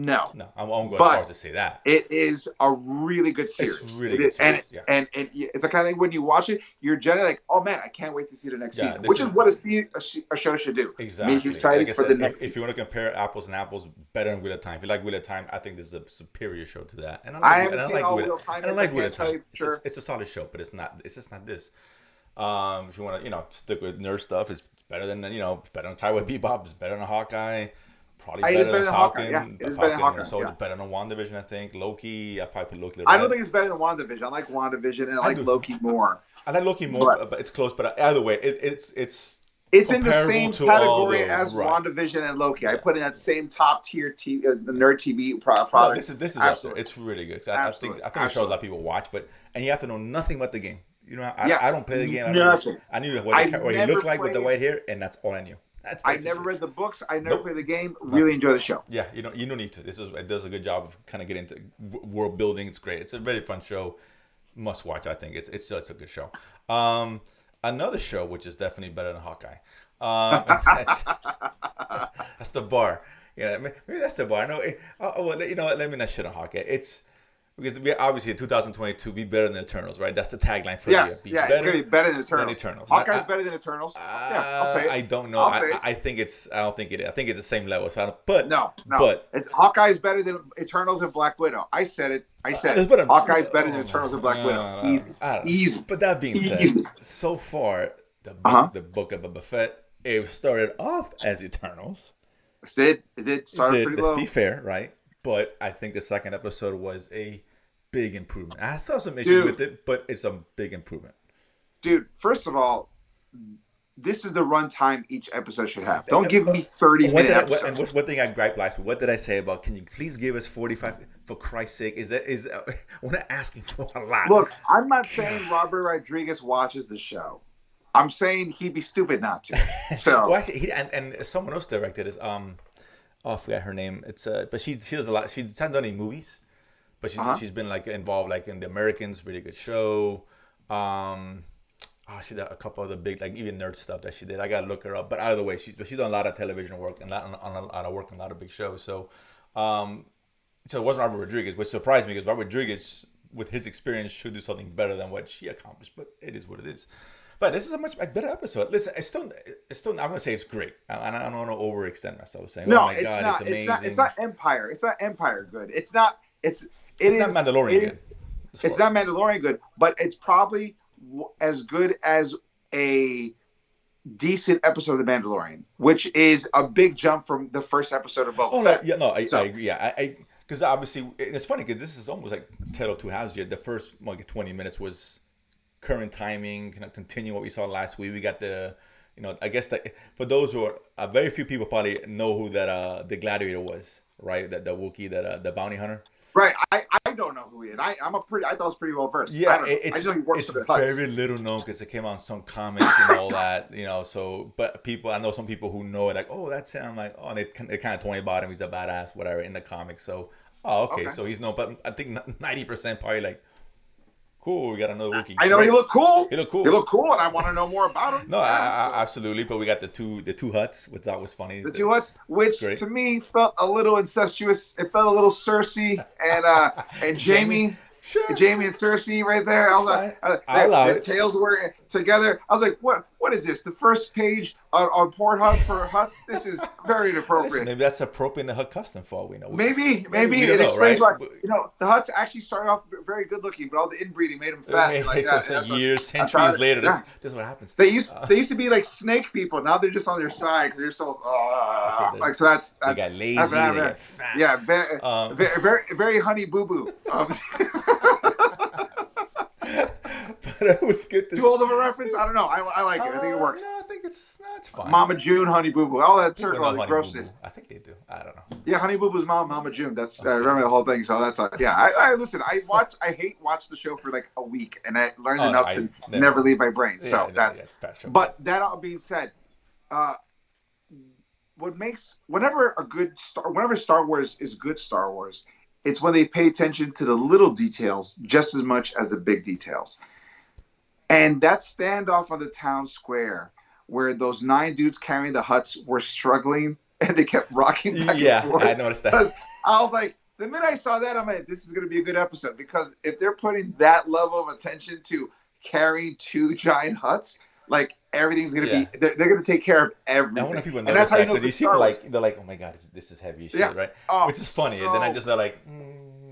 I won't go as far as to say that. It is a really good series. It's really good series. And it's the kind of thing when you watch it, you're generally like, oh man, I can't wait to see the next season. Which is what a show should do. Exactly. Make you excited for the next. If you want to compare apples and apples, better than Wheel of Time. If you like Wheel of Time, I think this is a superior show to that. And I haven't seen all Wheel of Time. I like Wheel of Time. Sure. It's a solid show, but it's just not this. If you want to, stick with nerd stuff, it's better than better than Taiwan Bebop. It's better than Hawkeye. Probably better than Falcon. It is better than Hawkeye. So it's better than WandaVision, I think. Loki, I probably put Loki. I don't think it's better than WandaVision. I like WandaVision and I like Loki more. I like Loki more, but it's close. But either way, it's in the same category as WandaVision and Loki. I put in that same top tier the nerd TV product. No, this is up there. It's really good. I think it shows a lot of people watch, and you have to know nothing about the game. I don't play the game. I knew what he looked like with the white hair, and that's all I knew. I never read the books. I never played the game. Really enjoy the show. Yeah, you don't need to. It does a good job of kind of getting into world building. It's great. It's a very fun show. Must watch. I think it's a good show. Another show which is definitely better than Hawkeye. That's the bar. Yeah, maybe that's the bar. No, let me not shit on Hawkeye. It's because we obviously in 2022 be better than Eternals, right? That's the tagline for the year. It's gonna be better than Eternals. Hawkeye's better than Eternals. I'll say it. I don't know. I don't think it is. I think it's the same level. So it's Hawkeye's better than Eternals and Black Widow. I said it. Hawkeye's better than Eternals and Black Widow. Easy. But that being said, so far the Book of Boba Fett, it started off as Eternals. It did start pretty low. Let's be fair, right? But I think the second episode was a big improvement. I saw some issues with it, but it's a big improvement. Dude, first of all, this is the runtime each episode should have. Don't give me 30-minute episodes. And what's one thing I gripe last week? What did I say about? Can you please give us 45? For Christ's sake, we're not asking for a lot. Look, I'm not saying Robert Rodriguez watches the show. I'm saying he'd be stupid not to. So, well, actually, and someone else directed it. I forgot her name. It's but she does a lot. She hasn't done any movies, but she's been like involved like in The Americans, really good show. She did a couple of the big, like even nerd stuff that she did. I gotta look her up. But either way, she's done a lot of television work and on a lot of work on a lot of big shows. So, so it wasn't Robert Rodriguez, which surprised me because Robert Rodriguez, with his experience, should do something better than what she accomplished. But it is what it is. But this is a much better episode. Listen, it's still. I'm gonna say it's great. I don't want to overextend myself saying, no, "Oh my it's God, not. it's amazing." It's not Empire. It's not Empire good. It's not. It's not Mandalorian good. It's not Mandalorian good, but it's probably as good as a decent episode of The Mandalorian, which is a big jump from the first episode of Boba Fett. I agree. Yeah, because obviously it's funny because this is almost like Tale of Two Halves here. The first 20 minutes was current timing, continue what we saw last week. We got the, I guess that for those who are very few people probably know who that the gladiator was, right? That the Wookiee, that the bounty hunter. Right, I don't know who he is. I thought it was pretty well versed. Yeah, I just know he works for the Huts. Very little known because it came out in some comic and all that, So, but I know some people who know it, like, oh, that's him. I'm like, oh, and they kind of told me about him. He's a badass, whatever, in the comics. So, okay. So he's known, but I think 90% probably like, cool, we got another Wookiee. I know he looked cool. He looked cool. He looked cool, and I want to know more about him. No, absolutely. But we got the two Huts, which that was funny. The two Huts, which to me felt a little incestuous. It felt a little Cersei and Jamie. Sure. Jamie and Cersei right there. I was like, their tails were together. I was like, what is this? The first page on Pornhub for Huts? This is very inappropriate. Listen, maybe that's appropriate in the Hut custom for all we know. Maybe it explains why. The Huts actually started off very good looking, but all the inbreeding made them fat. Like centuries later, this is what happens. They used to be like snake people. Now they're just on their side because they're so that's they got lazy. They got fat. Yeah, very honey boo boo. But I was good. Too old of a reference? I don't know. I like it. I think it works. No, I think it's fine. Mama June, Honey Boo Boo. All that circle grossness. I think they do. I don't know. Yeah, Honey Boo Boo's mom, Mama June. That's I remember the whole thing. So that's I listen. I watch the show for like a week, and I learned enough to never leave my brain. So that's. But that all being said, whenever Star Wars is good Star Wars, it's when they pay attention to the little details just as much as the big details. And that standoff on the town square where those 9 dudes carrying the Huts were struggling and they kept rocking back and forth. I noticed that. I was like, the minute I saw that, I'm like, this is going to be a good episode because if they're putting that level of attention to carrying 2 giant Huts, like everything's going to be, they're going to take care of everything. I wonder if people notice that because you see they're like, oh my God, this is heavy as shit, right? Oh, which is funny. And then I just they're like,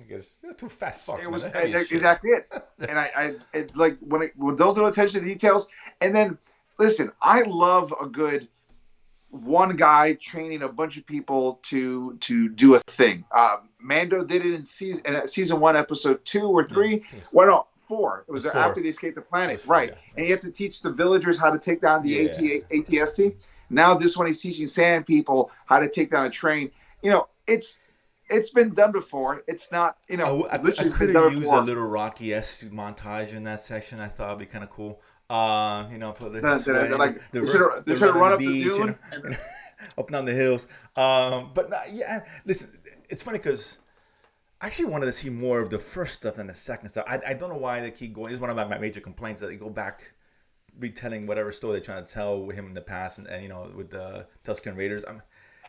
because they're 2 fat fucks. Exactly it. And I like when those little attention to details. And then listen, I love a good one guy training a bunch of people to do a thing. Mando did it in season 1, episode 2 or 3. Well, no, 4. It was after they escaped the planet, right? Yeah. And he had to teach the villagers how to take down the ATST. Now this one, he's teaching sand people how to take down a train. It's been done before. It's not, I could have used a little Rocky-esque montage in that section. I thought it'd be kind of cool. For the they should have run up the dune, up and down the hills. But listen, it's funny because I actually wanted to see more of the first stuff than the second stuff. I don't know why they keep going. It's one of my major complaints that they go back retelling whatever story they're trying to tell with him in the past, and with the Tusken Raiders.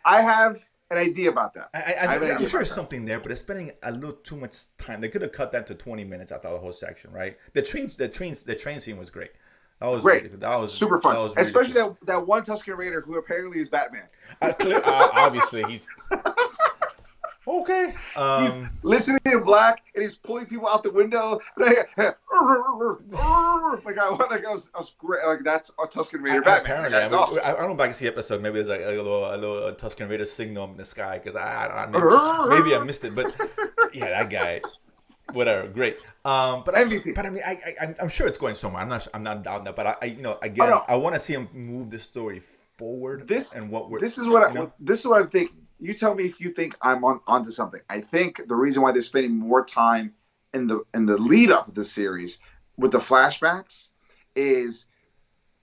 I have an idea about that. I'm sure there's something there, but it's spending a little too much time. They could have cut that to 20 minutes. I thought the whole section, right? The train scene was great. That was great. That was super fun, really especially cool. that one Tusken Raider who apparently is Batman. Obviously, he's okay. He's literally in black, and he's pulling people out the window. Like I was great. Like that's a Tusken Raider Batman. Apparently, awesome. I don't know back to see the episode. Maybe there's like a little Tusken Raider signal in the sky because maybe I missed it. But yeah, that guy. Whatever, great. MVP. But I mean, I'm sure it's going somewhere. I'm not doubting that. But Oh again, no, I want to see him move the story forward this and what we're, this is what you know. this is what I'm thinking. You tell me if you think I'm onto something. I think the reason why they're spending more time in the lead up of the series with the flashbacks is,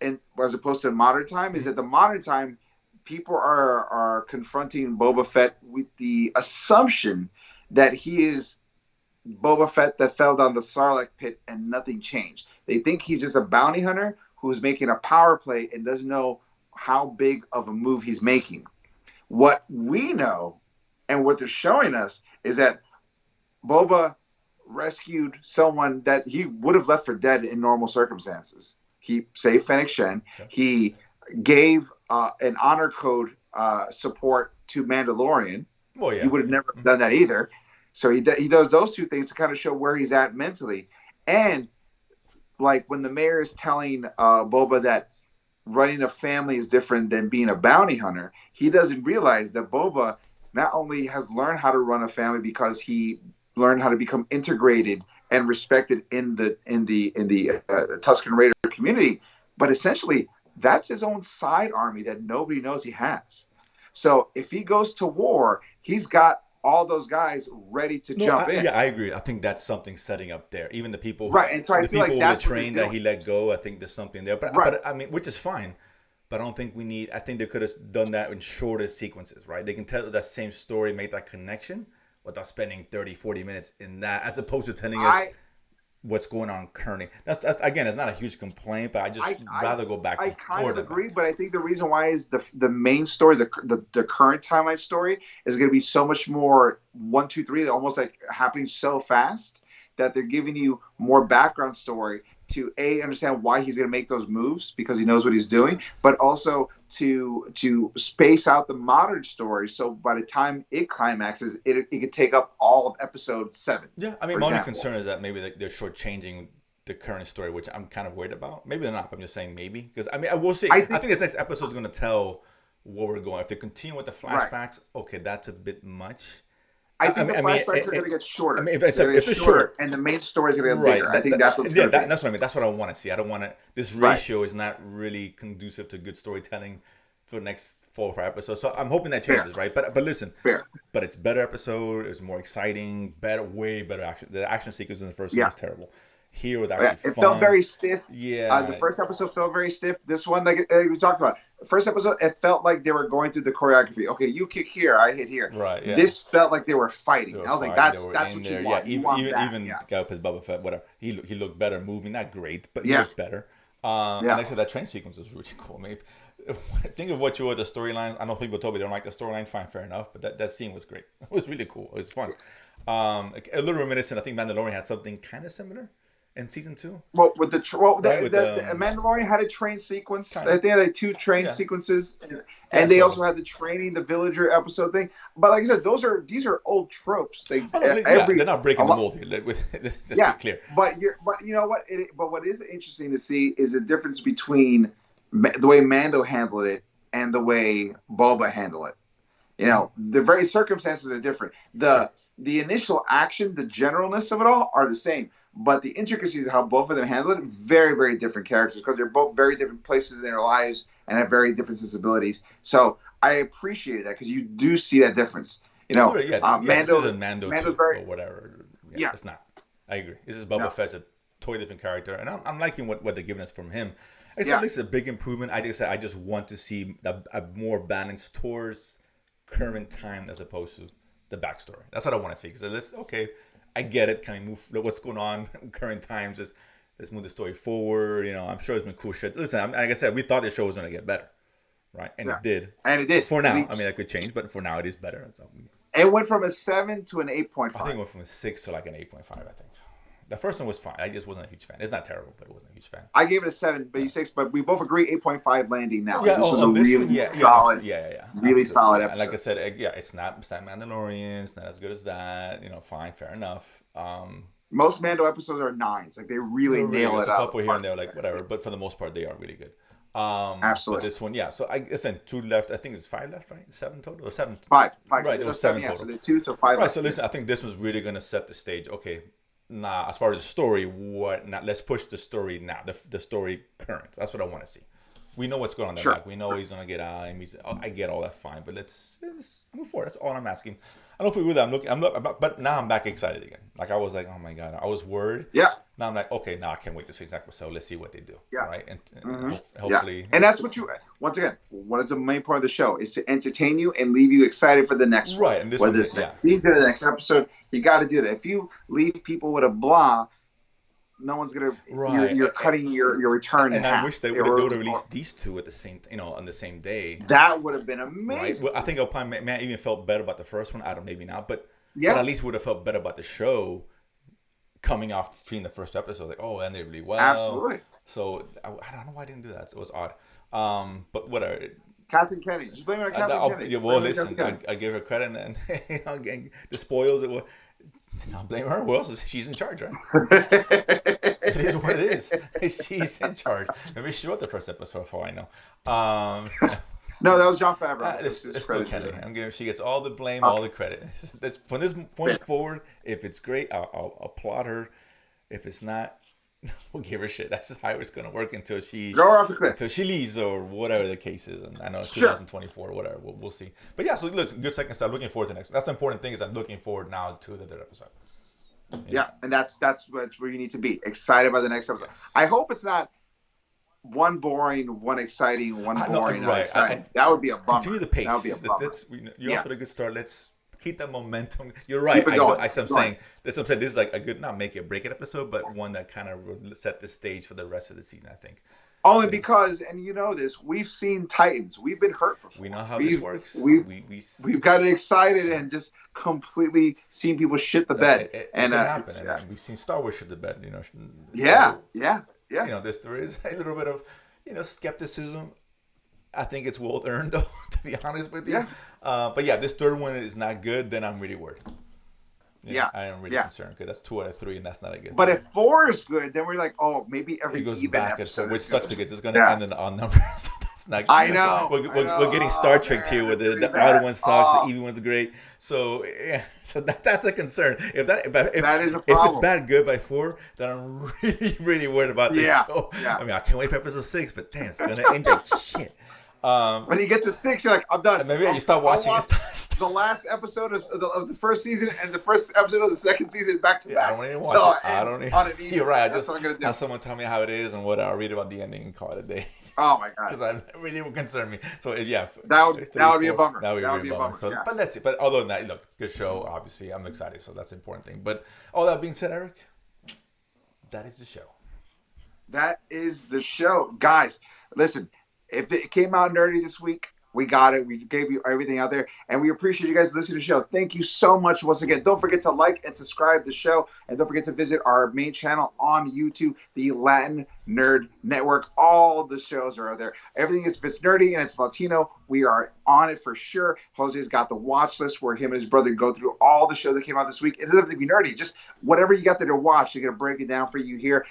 and as opposed to modern time, is that the modern time people are confronting Boba Fett with the assumption that he is Boba Fett that fell down the Sarlacc pit and nothing changed. They think he's just a bounty hunter who's making a power play and doesn't know how big of a move he's making. What we know and what they're showing us is that Boba rescued someone that he would have left for dead in normal circumstances. He saved Fennec Shen. Okay. He gave an honor code support to Mandalorian. Well, yeah. He would have never done that either. So he does those two things to kind of show where he's at mentally. And like when the mayor is telling Boba that running a family is different than being a bounty hunter, he doesn't realize that Boba not only has learned how to run a family because he learned how to become integrated and respected in the Tusken Raider community, but essentially that's his own side army that nobody knows he has. So if he goes to war, he's got all those guys ready to jump in. Yeah, I agree. I think that's something setting up there. Even the people, right? And so I the feel people like that's the train that he let go. I think there's something there. But I mean, which is fine. But I don't think we need. I think they could have done that in shorter sequences, right? They can tell that same story, make that connection without spending 30, 40 minutes in that, as opposed to telling us what's going on currently. That's again, it's not a huge complaint, but I rather go back. I kind of agree, but I think the reason why is the main story, the current timeline story, is going to be so much more 1, 2, 3, almost like happening so fast that they're giving you more background story to understand why he's going to make those moves because he knows what he's doing, but also to space out the modern story. So by the time it climaxes, it could take up all of episode 7. Yeah, I mean, my only concern is that maybe they're shortchanging the current story, which I'm kind of worried about. Maybe they're not. But I'm just saying maybe because I mean I will see. I think this next episode is going to tell where we're going. If they continue with the flashbacks, okay, that's a bit much. I think the flashbacks are going to get shorter. I mean, if it's short, and the main story is going to get bigger. I think that's what's going to be. That's what I mean. That's what I want to see. I don't want to. This ratio is not really conducive to good storytelling for the next 4 or 5 episodes. So I'm hoping that changes, right? But listen, but it's better episode. It's more exciting, way better action. The action sequence in the first one was terrible. Here was actually it felt very stiff. Yeah, the first episode felt very stiff. This one, like we talked about, first episode, it felt like they were going through the choreography. Okay, you kick here, I hit here. Right. Yeah. This felt like they were fighting. I was like, that's what you want. Yeah, even the guy with his Boba Fett, whatever. He looked better moving, not great, but he looked better. And like I said, that train sequence was really cool. I mean, think of what you were the storyline. I know people told me they don't like the storyline. Fine, fair enough. But that scene was great. It was really cool. It was fun. A little reminiscent. I think Mandalorian had something kind of similar in season 2. Well, with the Mandalorian had a train sequence. I think they had 2 train sequences, and they also had the training, the villager episode thing. But like I said, these are old tropes. They're not breaking the mold here. Let's be clear. But you know what? But what is interesting to see is the difference between the way Mando handled it and the way Boba handled it. You know, the very circumstances are different. The initial action, the generalness of it all are the same. But the intricacies of how both of them handle it, very, very different characters because they're both very different places in their lives and have very different sensibilities. So I appreciate that because you do see that difference. You know, Mando or whatever. Yeah, it's not. I agree. This is Boba Fett's a totally different character, and I'm liking what they're giving us from him. I think it's a big improvement. I just want to see a more balance towards current time as opposed to the backstory. That's what I want to see because I get it. Can we move? What's going on in current times? Let's move the story forward. You know, I'm sure it's been cool shit. Listen, like I said, we thought the show was going to get better, right? And it did. And it did. For now, I mean, that could change, but for now, it is better. It went from a 7 to an 8.5. I think it went from a 6 to like an 8.5. I think the first one was fine. I just wasn't a huge fan. It's not terrible, but it wasn't a huge fan. I gave it a 7, but you 6. But we both agree 8.5 landing now. Yeah, this was a really solid, really solid episode. Like I said, it's not Mandalorian. It's not as good as that. You know, fine, fair enough. Most Mando episodes are 9s. Like they really nail it out. A couple here and there, like whatever. But for the most part, they are really good. Absolutely. But this one, So I listen, 2 left. I think it's 5 left, right? 7 total or 7? 5. Right, it was 7 total. So the 2, so 5. Right. So listen, I think this was really going to set the stage. Okay, nah, as far as the story, what not? Let's push the story now. The story current. That's what I want to see. We know what's going on in the back. We know he's gonna get out, and I get all that fine. But let's move forward. That's all I'm asking. I don't feel with that. But now I'm back excited again. Like I was like, oh my god, I was worried. Yeah. Now I'm like, okay, now I can't wait to see next episode. Let's see what they do. Yeah. Right. And hopefully. Yeah. And that's what once again, what is the main part of the show is to entertain you and leave you excited for the next one. Right. And this whether it's the next episode, you got to do that. If you leave people with a blah, no one's gonna. Right. You're cutting your return. And I wish they would have released these two at the same, on the same day. That would have been amazing. Right? Well, I think I even felt better about the first one. I don't, maybe not, but at least would have felt better about the show coming off seeing the first episode. Like, oh, ended really well. Absolutely. So I don't know why I didn't do that. So it was odd. But whatever. Kathleen Kennedy. Just blame it on Kathleen Kennedy. Well, listen, I give her credit, and then the spoils it. I'll blame her. Who else is she's in charge, right? It is what it is. She's in charge. Maybe she wrote the first episode, for all I know. No, that was Jon Favreau. It's still Kennedy. She gets all the blame, all the credit. From this point forward, if it's great, I'll applaud her. If it's not, we'll give her shit. That's just how it's gonna work until she leaves or whatever the case is. And I know 2024 or whatever. We'll see. But yeah, so look, good second start. Looking forward to next. That's the important thing is I'm looking forward now to the third episode. Yeah, and that's where you need to be excited by the next episode. I hope it's not one boring, one exciting, one boring, one exciting. That would be a bummer. Continue the pace. That would be a bummer. You're off to a good start. Let's keep that momentum. You're right. I'm saying this is like a good, not make it break it episode, but one that kind of set the stage for the rest of the season, I think. Only because, and you know this, we've seen Titans. We've been hurt before. We know how this works. We've gotten excited and just completely seen people shit the bed. It happen. And we've seen Star Wars shit the bed. Yeah. There is a little bit of skepticism. I think it's well earned, though, to be honest with you. Yeah. But yeah, this third one is not good. Then I'm really worried. I am really concerned because that's 2 out of 3, and that's not a good. But if 4 is good, then we're like, oh, maybe every goes even back episode, which sucks because it's going to end in odd numbers. So that's not good. I know. We're getting Star Trek here, where the odd one sucks, the even one's great. So yeah, so that's a concern. If that is a problem. If it's bad good by 4, then I'm really really worried about the show. Yeah. I mean, I can't wait for episode 6, but damn, it's going to end like shit. When you get to 6, you're like, I'm done. Maybe you start watching the last episode of the first season and the first episode of the second season back to back. I don't even watch it. I don't even. You're right. That's what I'm gonna do. Have someone tell me how it is and what I'll read about the ending and call it a day. Oh my god. Because that really would concern me. So yeah, that would be a bummer. That would be a bummer. So, but let's see. But other than that, look, it's a good show. Obviously, I'm excited. So that's the important thing. But all that being said, Eric, that is the show. That is the show, guys. Listen. If it came out nerdy this week, we got it. We gave you everything out there. And we appreciate you guys listening to the show. Thank you so much once again. Don't forget to like and subscribe to the show. And don't forget to visit our main channel on YouTube, the Latin Nerd Network. All the shows are out there. Everything is, if it's nerdy and it's Latino, we are on it for sure. Jose's got the watch list where him and his brother go through all the shows that came out this week. It doesn't have to be nerdy. Just whatever you got there to watch, they're going to break it down for you here.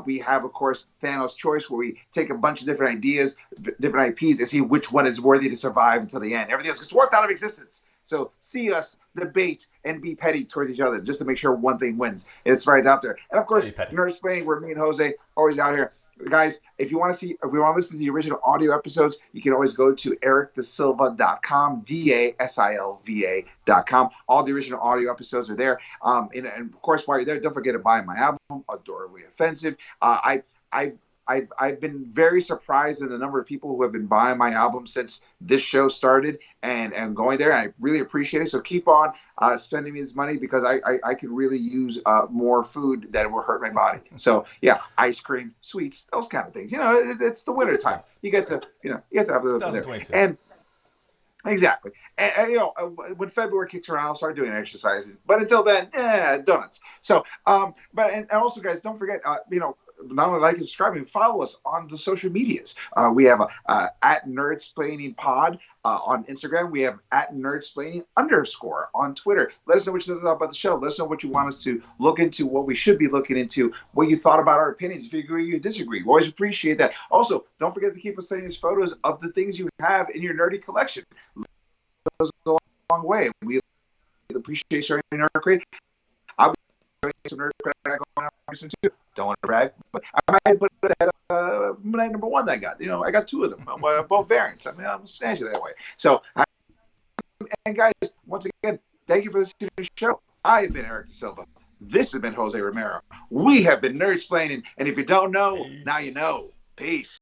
We have, of course, Thanos Choice, where we take a bunch of different ideas, different IPs, and see which one is worthy to survive until the end. Everything else gets worked out of existence. So see us debate and be petty towards each other just to make sure one thing wins. It's right out there. And of course, Nerdsplaining, where me and Jose always out here. Guys, if you want to listen to the original audio episodes, you can always go to ericdasilva.com, DASILVA.com. All the original audio episodes are there. And of course, while you're there, don't forget to buy my album, Adorably Offensive. I've been very surprised in the number of people who have been buying my album since this show started and going there. And I really appreciate it. So keep on spending me this money because I could really use more food that will hurt my body. So yeah, ice cream, sweets, those kind of things. It's the winter time. You get to have those there. And exactly. And when February kicks around, I'll start doing exercises. But until then, donuts. So, and also, guys, don't forget, not only like and subscribing, follow us on the social medias. We have at Nerdsplaining Pod on Instagram. We have at Nerdsplaining _ on Twitter. Let us know what you thought about the show. Let us know what you want us to look into, what we should be looking into, what you thought about our opinions. If you agree or disagree, we always appreciate that. Also, don't forget to keep us sending us photos of the things you have in your nerdy collection. It goes a long way. We appreciate sharing our creative. some nerd credit I got going on too. Don't want to brag, but I might put that Moon Knight #1 that I got. I got 2 of them, both variants. I mean, I'm snatching that way. So, and guys, once again, thank you for listening to the show. I have been Eric De Silva. This has been Jose Romero. We have been Nerdsplaining, and if you don't know, now you know. Peace.